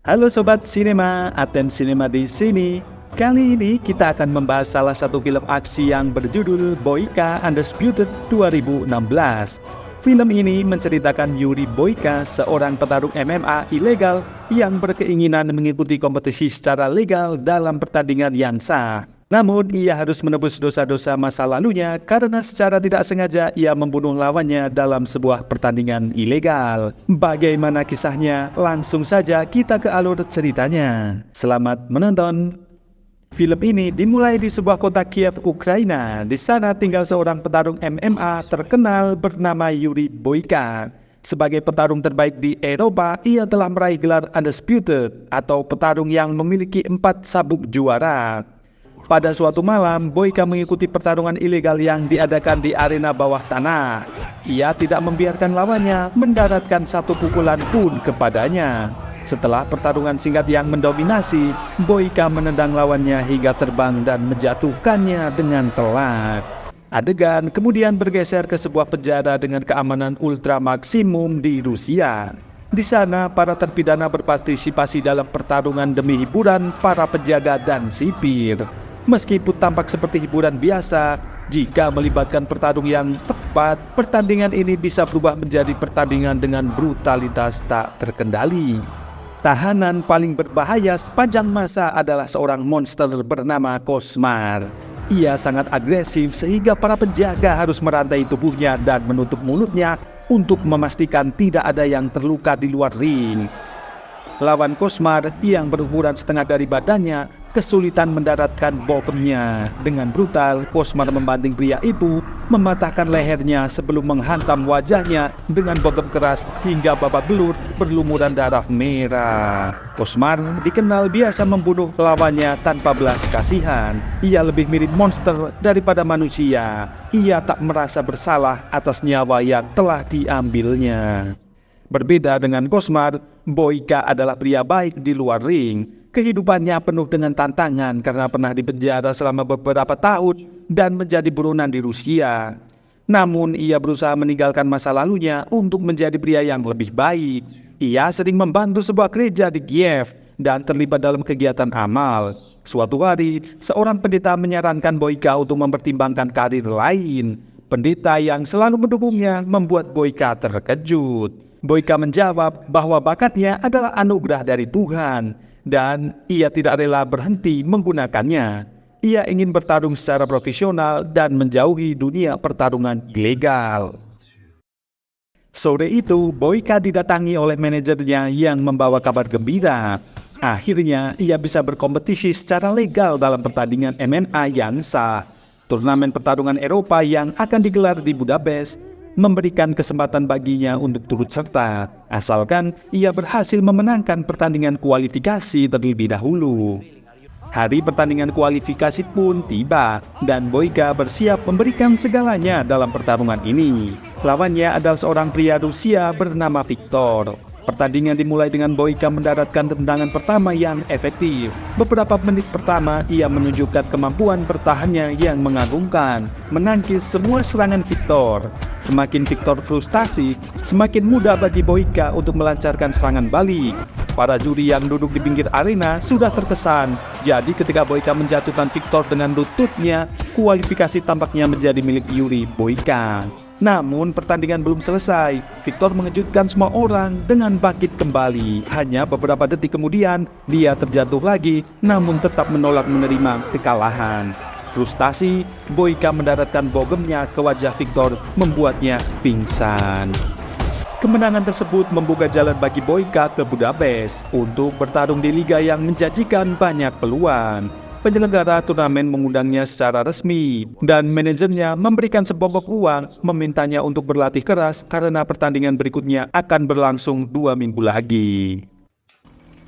Halo Sobat Sinema, Aten Sinema di sini. Kali ini kita akan membahas salah satu film aksi yang berjudul Boyka Undisputed 2016. Film ini menceritakan Yuri Boyka, seorang petarung MMA ilegal yang berkeinginan mengikuti kompetisi secara legal dalam pertandingan yang sah. Namun ia harus menebus dosa-dosa masa lalunya karena secara tidak sengaja ia membunuh lawannya dalam sebuah pertandingan ilegal. Bagaimana kisahnya? Langsung saja kita ke alur ceritanya. Selamat menonton. Film ini dimulai di sebuah kota Kiev, Ukraina. Di sana tinggal seorang petarung MMA terkenal bernama Yuri Boyka. Sebagai petarung terbaik di Eropa, ia telah meraih gelar Undisputed atau petarung yang memiliki 4 sabuk juara. Pada suatu malam, Boyka mengikuti pertarungan ilegal yang diadakan di arena bawah tanah. Ia tidak membiarkan lawannya mendaratkan satu pukulan pun kepadanya. Setelah pertarungan singkat yang mendominasi, Boyka menendang lawannya hingga terbang dan menjatuhkannya dengan telak. Adegan kemudian bergeser ke sebuah penjara dengan keamanan ultra maksimum di Rusia. Di sana, para terpidana berpartisipasi dalam pertarungan demi hiburan para penjaga dan sipir. Meskipun tampak seperti hiburan biasa, jika melibatkan petarung yang tepat, pertandingan ini bisa berubah menjadi pertandingan dengan brutalitas tak terkendali. Tahanan paling berbahaya sepanjang masa adalah seorang monster bernama Koshmar. Ia sangat agresif sehingga para penjaga harus merantai tubuhnya dan menutup mulutnya untuk memastikan tidak ada yang terluka di luar ring. Lawan Koshmar yang berukuran setengah dari badannya kesulitan mendaratkan bokemnya. Dengan brutal, Koshmar membanting pria itu, mematahkan lehernya sebelum menghantam wajahnya dengan bogem keras hingga babak belur berlumuran darah merah. Koshmar dikenal biasa membunuh lawannya tanpa belas kasihan. Ia lebih mirip monster daripada manusia. Ia tak merasa bersalah atas nyawa yang telah diambilnya. Berbeda dengan Koshmar, Boyka adalah pria baik di luar ring. Kehidupannya penuh dengan tantangan karena pernah dipenjara selama beberapa tahun dan menjadi buronan di Rusia. Namun ia berusaha meninggalkan masa lalunya untuk menjadi pria yang lebih baik. Ia sering membantu sebuah gereja di Kiev dan terlibat dalam kegiatan amal. Suatu hari, seorang pendeta menyarankan Boyka untuk mempertimbangkan karir lain. Pendeta yang selalu mendukungnya membuat Boyka terkejut. Boyka menjawab bahwa bakatnya adalah anugerah dari Tuhan dan ia tidak rela berhenti menggunakannya. Ia ingin bertarung secara profesional dan menjauhi dunia pertarungan ilegal. Sore itu, Boyka didatangi oleh manajernya yang membawa kabar gembira. Akhirnya, ia bisa berkompetisi secara legal dalam pertandingan MMA yang sah. Turnamen pertarungan Eropa yang akan digelar di Budapest memberikan kesempatan baginya untuk turut serta, asalkan ia berhasil memenangkan pertandingan kualifikasi terlebih dahulu. Hari pertandingan kualifikasi pun tiba, dan Boyka bersiap memberikan segalanya dalam pertarungan ini. Lawannya adalah seorang pria Rusia bernama Viktor. Pertandingan dimulai dengan Boyka mendaratkan tendangan pertama yang efektif. Beberapa menit pertama, ia menunjukkan kemampuan bertahannya yang mengagumkan, menangkis semua serangan Viktor. Semakin Viktor frustasi, semakin mudah bagi Boyka untuk melancarkan serangan balik. Para juri yang duduk di pinggir arena sudah terkesan. Jadi ketika Boyka menjatuhkan Viktor dengan lututnya, kualifikasi tampaknya menjadi milik Yuri Boyka. Namun pertandingan belum selesai. Viktor mengejutkan semua orang dengan bangkit kembali. Hanya beberapa detik kemudian, dia terjatuh lagi, namun tetap menolak menerima kekalahan. Frustasi, Boyka mendaratkan bogemnya ke wajah Viktor, membuatnya pingsan. Kemenangan tersebut membuka jalan bagi Boyka ke Budapest untuk bertarung di liga yang menjanjikan banyak peluang. Penyelenggara turnamen mengundangnya secara resmi dan manajernya memberikan sebongkok uang memintanya untuk berlatih keras karena pertandingan berikutnya akan berlangsung 2 minggu lagi.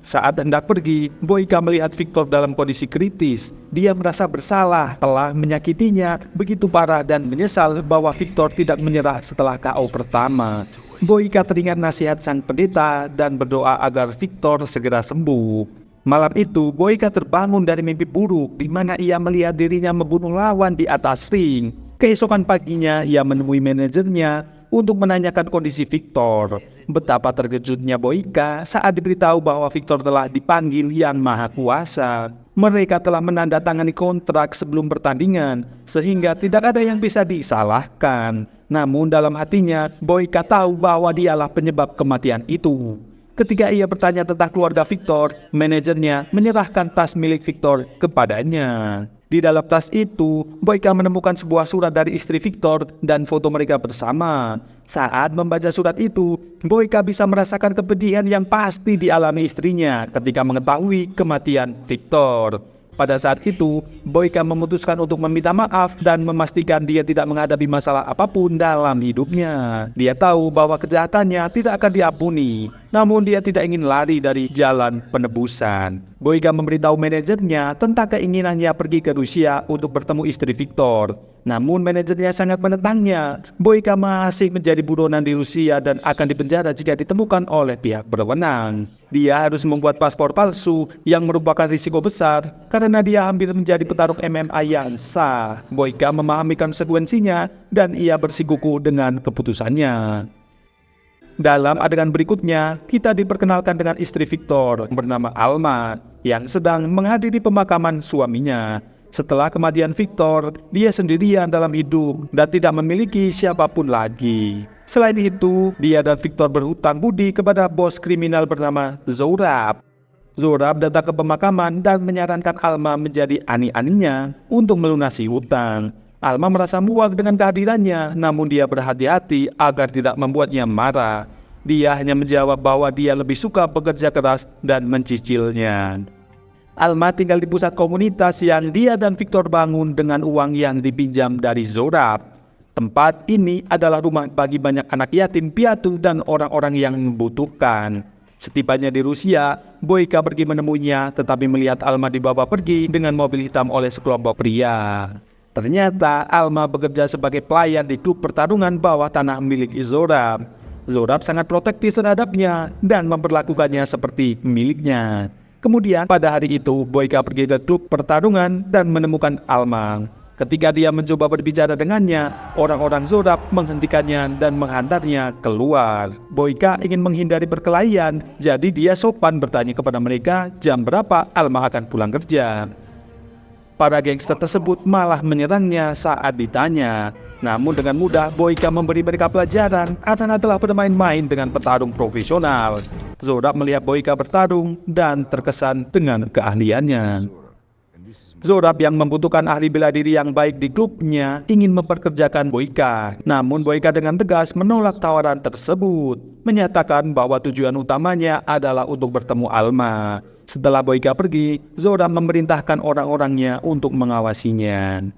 Saat hendak pergi, Boyka melihat Viktor dalam kondisi kritis. Dia merasa bersalah telah menyakitinya begitu parah dan menyesal bahwa Viktor tidak menyerah setelah KO pertama. Boyka teringat nasihat sang pendeta dan berdoa agar Viktor segera sembuh. Malam itu, Boyka terbangun dari mimpi buruk di mana ia melihat dirinya membunuh lawan di atas ring. Keesokan paginya, ia menemui manajernya untuk menanyakan kondisi Victor. Betapa terkejutnya Boyka saat diberitahu bahwa Victor telah dipanggil Yang Maha Kuasa. Mereka telah menandatangani kontrak sebelum pertandingan, sehingga tidak ada yang bisa disalahkan. Namun dalam hatinya, Boyka tahu bahwa dialah penyebab kematian itu. Ketika ia bertanya tentang keluarga Victor, manajernya menyerahkan tas milik Victor kepadanya. Di dalam tas itu, Boyka menemukan sebuah surat dari istri Victor dan foto mereka bersama. Saat membaca surat itu, Boyka bisa merasakan kepedihan yang pasti dialami istrinya ketika mengetahui kematian Victor. Pada saat itu, Boyka memutuskan untuk meminta maaf dan memastikan dia tidak menghadapi masalah apapun dalam hidupnya. Dia tahu bahwa kejahatannya tidak akan diampuni, namun dia tidak ingin lari dari jalan penebusan. Boyka memberitahu manajernya tentang keinginannya pergi ke Rusia untuk bertemu istri Victor. Namun manajernya sangat menentangnya. Boyka masih menjadi buronan di Rusia dan akan dipenjara jika ditemukan oleh pihak berwenang. Dia harus membuat paspor palsu yang merupakan risiko besar karena dia hampir menjadi petarung MMA yang sah. Boyka memahami konsekuensinya dan ia bersikukuh dengan keputusannya. Dalam adegan berikutnya, kita diperkenalkan dengan istri Victor bernama Alma yang sedang menghadiri pemakaman suaminya. Setelah kematian Victor, dia sendirian dalam hidup dan tidak memiliki siapapun lagi. Selain itu, dia dan Victor berhutang budi kepada bos kriminal bernama Zorab. Zorab datang ke pemakaman dan menyarankan Alma menjadi ani-aninya untuk melunasi hutang. Alma merasa muak dengan kehadirannya, namun dia berhati-hati agar tidak membuatnya marah. Dia hanya menjawab bahwa dia lebih suka bekerja keras dan mencicilnya. Alma tinggal di pusat komunitas yang dia dan Victor bangun dengan uang yang dipinjam dari Zorab. Tempat ini adalah rumah bagi banyak anak yatim piatu dan orang-orang yang membutuhkan. Setibanya di Rusia, Boyka pergi menemuinya tetapi melihat Alma dibawa pergi dengan mobil hitam oleh sekelompok pria. Ternyata Alma bekerja sebagai pelayan di klub pertarungan bawah tanah milik Zorab. Zorab sangat protektif terhadapnya dan memperlakukannya seperti miliknya. Kemudian pada hari itu, Boyka pergi ke klub pertarungan dan menemukan Alma. Ketika dia mencoba berbicara dengannya, orang-orang Zorab menghentikannya dan menghantarnya keluar. Boyka ingin menghindari perkelahian, jadi dia sopan bertanya kepada mereka jam berapa Alma akan pulang kerja. Para gangster tersebut malah menyerangnya saat ditanya. Namun dengan mudah Boyka memberi mereka pelajaran karena telah bermain-main dengan petarung profesional. Zorab melihat Boyka bertarung dan terkesan dengan keahliannya. Zorab yang membutuhkan ahli bela diri yang baik di klubnya ingin memperkerjakan Boyka. Namun Boyka dengan tegas menolak tawaran tersebut, menyatakan bahwa tujuan utamanya adalah untuk bertemu Alma. Setelah Boyka pergi, Zorab memerintahkan orang-orangnya untuk mengawasinya.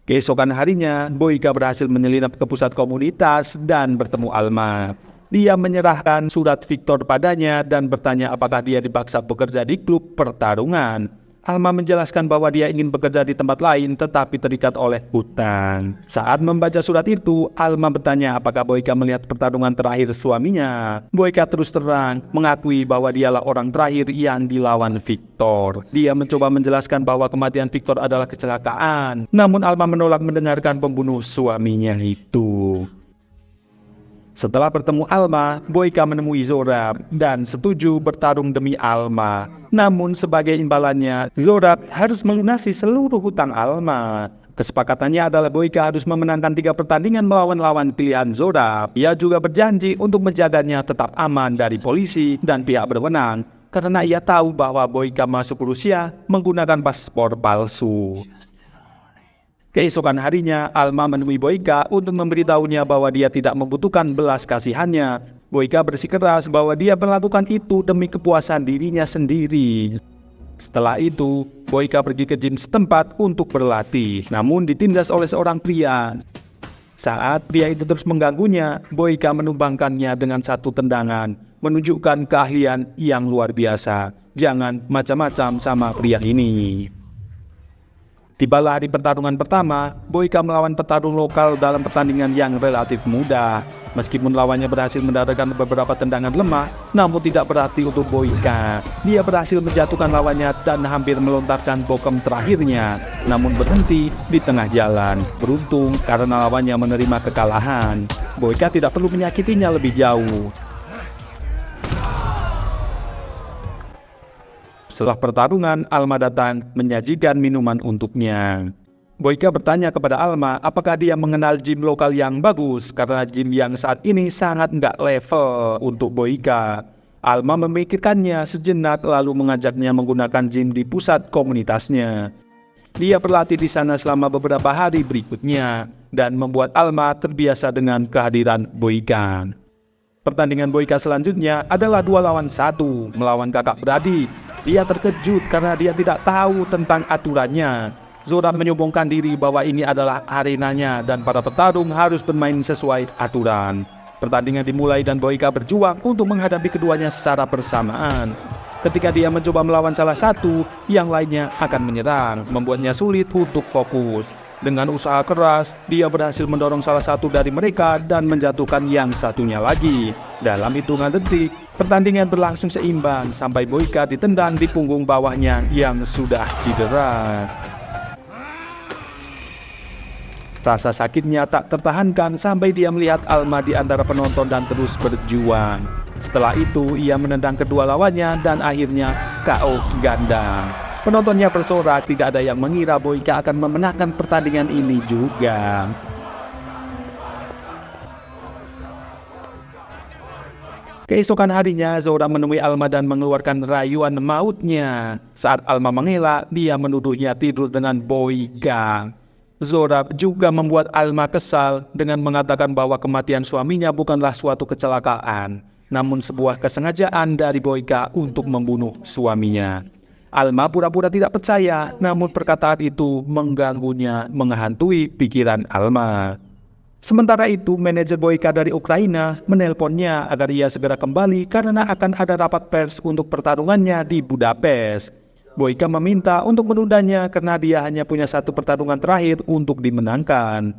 Keesokan harinya, Boyka berhasil menyelinap ke pusat komunitas dan bertemu Alma. Dia menyerahkan surat Victor padanya dan bertanya apakah dia dipaksa bekerja di klub pertarungan. Alma menjelaskan bahwa dia ingin bekerja di tempat lain tetapi terikat oleh hutang. Saat membaca surat itu, Alma bertanya apakah Boyka melihat pertarungan terakhir suaminya. Boyka terus terang mengakui bahwa dialah orang terakhir yang dilawan Victor. Dia mencoba menjelaskan bahwa kematian Victor adalah kecelakaan. Namun Alma menolak mendengarkan pembunuh suaminya itu. Setelah bertemu Alma, Boyka menemui Zorab dan setuju bertarung demi Alma. Namun sebagai imbalannya, Zorab harus melunasi seluruh hutang Alma. Kesepakatannya adalah Boyka harus memenangkan 3 pertandingan melawan lawan pilihan Zorab. Ia juga berjanji untuk menjaganya tetap aman dari polisi dan pihak berwenang, karena ia tahu bahwa Boyka masuk Rusia menggunakan paspor palsu. Keesokan harinya, Alma menemui Boyka untuk memberitahunya bahwa dia tidak membutuhkan belas kasihannya. Boyka bersikeras bahwa dia melakukan itu demi kepuasan dirinya sendiri. Setelah itu, Boyka pergi ke gym setempat untuk berlatih, namun ditindas oleh seorang pria. Saat pria itu terus mengganggunya, Boyka menumbangkannya dengan satu tendangan, menunjukkan keahlian yang luar biasa. Jangan macam-macam sama pria ini. Tibalah hari pertarungan pertama, Boyka melawan petarung lokal dalam pertandingan yang relatif mudah. Meskipun lawannya berhasil mendapatkan beberapa tendangan lemah, namun tidak berarti untuk Boyka. Dia berhasil menjatuhkan lawannya dan hampir melontarkan bokem terakhirnya, namun berhenti di tengah jalan. Beruntung karena lawannya menerima kekalahan. Boyka tidak perlu menyakitinya lebih jauh. Setelah pertarungan, Alma datang menyajikan minuman untuknya. Boyka bertanya kepada Alma apakah dia mengenal gym lokal yang bagus, karena gym yang saat ini sangat nggak level untuk Boyka. Alma memikirkannya sejenak lalu mengajaknya menggunakan gym di pusat komunitasnya. Dia berlatih di sana selama beberapa hari berikutnya dan membuat Alma terbiasa dengan kehadiran Boyka. Pertandingan Boyka selanjutnya adalah 2-1 melawan kakak beradik. Dia terkejut karena dia tidak tahu tentang aturannya. Zorab menyombongkan diri bahwa ini adalah arenanya dan para petarung harus bermain sesuai aturan. Pertandingan dimulai dan Boyka berjuang untuk menghadapi keduanya secara bersamaan. Ketika dia mencoba melawan salah satu, yang lainnya akan menyerang, membuatnya sulit untuk fokus. Dengan usaha keras, dia berhasil mendorong salah satu dari mereka dan menjatuhkan yang satunya lagi. Dalam hitungan detik, pertandingan berlangsung seimbang sampai Boyka ditendang di punggung bawahnya yang sudah cedera. Rasa sakitnya tak tertahankan sampai dia melihat Alma di antara penonton dan terus berjuang. Setelah itu, ia menendang kedua lawannya dan akhirnya KO ganda. Penontonnya bersorak, tidak ada yang mengira Boyka akan memenangkan pertandingan ini juga. Keesokan harinya, Zora menemui Alma dan mengeluarkan rayuan mautnya. Saat Alma mengelak, dia menuduhnya tidur dengan Boyka. Zora juga membuat Alma kesal dengan mengatakan bahwa kematian suaminya bukanlah suatu kecelakaan, namun sebuah kesengajaan dari Boyka untuk membunuh suaminya. Alma pura-pura tidak percaya, namun perkataan itu mengganggunya, menghantui pikiran Alma. Sementara itu, manajer Boyka dari Ukraina menelponnya agar ia segera kembali karena akan ada rapat pers untuk pertarungannya di Budapest. Boyka meminta untuk menundanya karena dia hanya punya satu pertarungan terakhir untuk dimenangkan.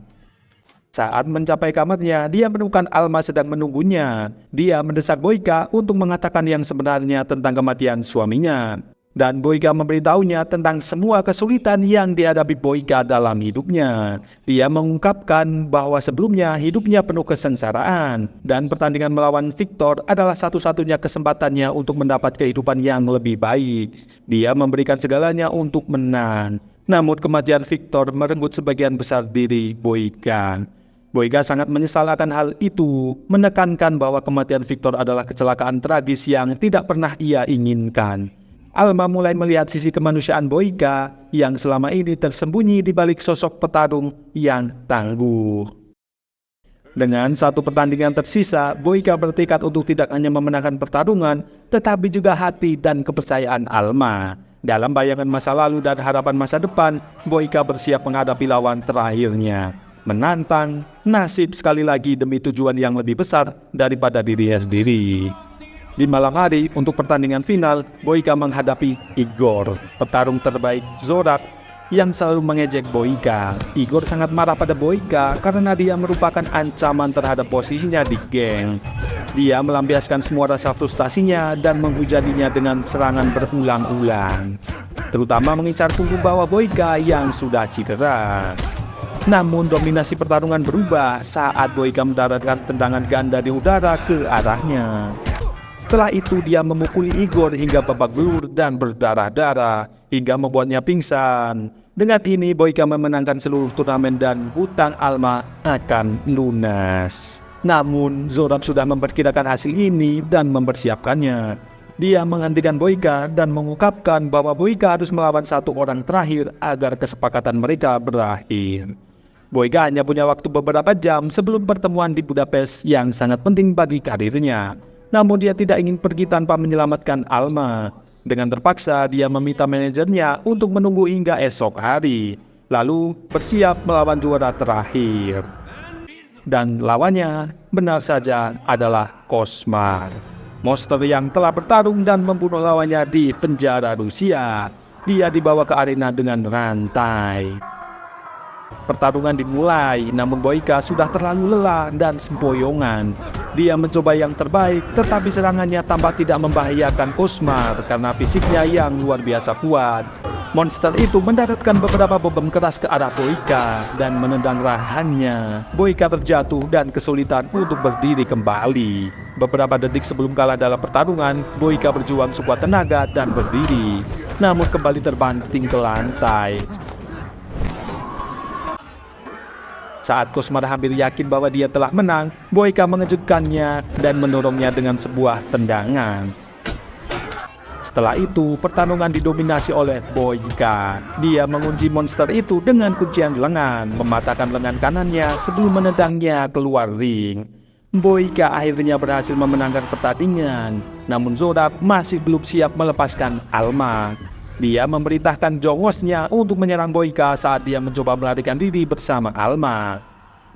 Saat mencapai kamarnya, dia menemukan Alma sedang menunggunya. Dia mendesak Boyka untuk mengatakan yang sebenarnya tentang kematian suaminya. Dan Boyka memberitahunya tentang semua kesulitan yang dihadapi Boyka dalam hidupnya. Dia mengungkapkan bahwa sebelumnya hidupnya penuh kesengsaraan dan pertandingan melawan Victor adalah satu-satunya kesempatannya untuk mendapat kehidupan yang lebih baik. Dia memberikan segalanya untuk menang. Namun kematian Victor merenggut sebagian besar diri Boyka. Boyka sangat menyesal akan hal itu, menekankan bahwa kematian Victor adalah kecelakaan tragis yang tidak pernah ia inginkan. Alma mulai melihat sisi kemanusiaan Boyka yang selama ini tersembunyi di balik sosok petarung yang tangguh. Dengan satu pertandingan tersisa, Boyka bertekad untuk tidak hanya memenangkan pertarungan, tetapi juga hati dan kepercayaan Alma. Dalam bayangan masa lalu dan harapan masa depan, Boyka bersiap menghadapi lawan terakhirnya. Menantang nasib sekali lagi demi tujuan yang lebih besar daripada dirinya sendiri. Di malam hari, untuk pertandingan final, Boyka menghadapi Igor, petarung terbaik Zorak yang selalu mengejek Boyka. Igor sangat marah pada Boyka karena dia merupakan ancaman terhadap posisinya di geng. Dia melampiaskan semua rasa frustasinya dan menghujaninya dengan serangan berulang-ulang, terutama mengincar punggung bawah Boyka yang sudah cedera. Namun dominasi pertarungan berubah saat Boyka mendaratkan tendangan ganda di udara ke arahnya. Setelah itu dia memukuli Igor hingga babak belur dan berdarah-darah hingga membuatnya pingsan. Dengan ini Boyka memenangkan seluruh turnamen dan hutang Alma akan lunas. Namun Zorab sudah memperkirakan hasil ini dan mempersiapkannya. Dia menghentikan Boyka dan mengungkapkan bahwa Boyka harus melawan satu orang terakhir agar kesepakatan mereka berakhir. Boyka hanya punya waktu beberapa jam sebelum pertemuan di Budapest yang sangat penting bagi karirnya. Namun dia tidak ingin pergi tanpa menyelamatkan Alma. Dengan terpaksa dia meminta manajernya untuk menunggu hingga esok hari, lalu bersiap melawan juara terakhir. Dan lawannya benar saja adalah Koshmar, monster yang telah bertarung dan membunuh lawannya di penjara Rusia. dia dibawa ke arena dengan rantai. Pertarungan dimulai, namun Boyka sudah terlalu lelah dan sempoyongan. Dia mencoba yang terbaik, tetapi serangannya tampak tidak membahayakan Cosmar karena fisiknya yang luar biasa kuat. Monster itu mendaratkan beberapa bom keras ke arah Boyka dan menendang rahangnya. Boyka terjatuh dan kesulitan untuk berdiri kembali. Beberapa detik sebelum kalah dalam pertarungan, Boyka berjuang sekuat tenaga dan berdiri, namun kembali terbanting ke lantai. Saat Cosmar hampir yakin bahwa dia telah menang, Boyka mengejutkannya dan mendorongnya dengan sebuah tendangan. Setelah itu, pertarungan didominasi oleh Boyka. Dia mengunci monster itu dengan kuncian lengan, mematahkan lengan kanannya sebelum menendangnya keluar ring. Boyka akhirnya berhasil memenangkan pertandingan, namun Zorab masih belum siap melepaskan Alma. Dia memerintahkan jongosnya untuk menyerang Boyka saat dia mencoba melarikan diri bersama Alma.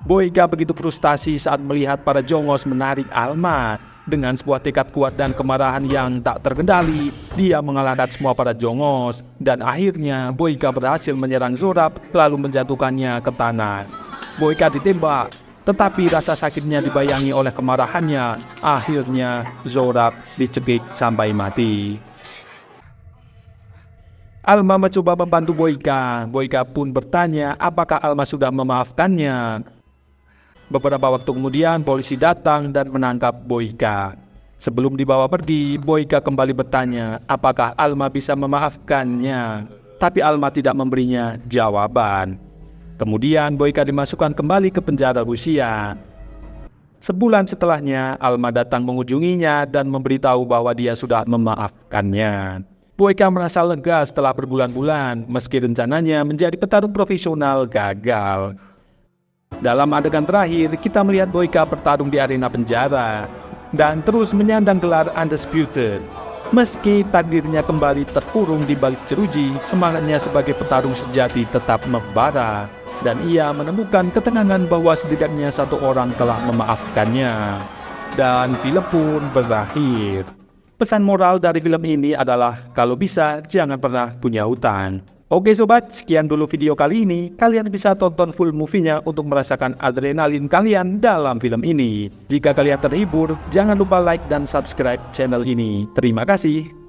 Boyka begitu frustasi saat melihat para jongos menarik Alma. Dengan sebuah tekad kuat dan kemarahan yang tak terkendali, dia mengalahkan semua para jongos. Dan akhirnya Boyka berhasil menyerang Zorab lalu menjatuhkannya ke tanah. Boyka ditembak, tetapi rasa sakitnya dibayangi oleh kemarahannya. Akhirnya Zorab dicekik sampai mati. Alma mencoba membantu Boyka. Boyka pun bertanya apakah Alma sudah memaafkannya. Beberapa waktu kemudian polisi datang dan menangkap Boyka. Sebelum dibawa pergi, Boyka kembali bertanya apakah Alma bisa memaafkannya. Tapi Alma tidak memberinya jawaban. Kemudian Boyka dimasukkan kembali ke penjara Rusia. Sebulan setelahnya, Alma datang mengunjunginya dan memberitahu bahwa dia sudah memaafkannya. Boyka merasa lega setelah berbulan-bulan, meski rencananya menjadi petarung profesional gagal. Dalam adegan terakhir, kita melihat Boyka bertarung di arena penjara dan terus menyandang gelar Undisputed. Meski takdirnya kembali terkurung di balik jeruji, semangatnya sebagai petarung sejati tetap membara. Dan ia menemukan ketenangan bahwa setidaknya satu orang telah memaafkannya. Dan film pun berakhir. Pesan moral dari film ini adalah kalau bisa jangan pernah punya hutang. Oke sobat, sekian dulu video kali ini. Kalian bisa tonton full movie-nya untuk merasakan adrenalin kalian dalam film ini. Jika kalian terhibur, jangan lupa like dan subscribe channel ini. Terima kasih.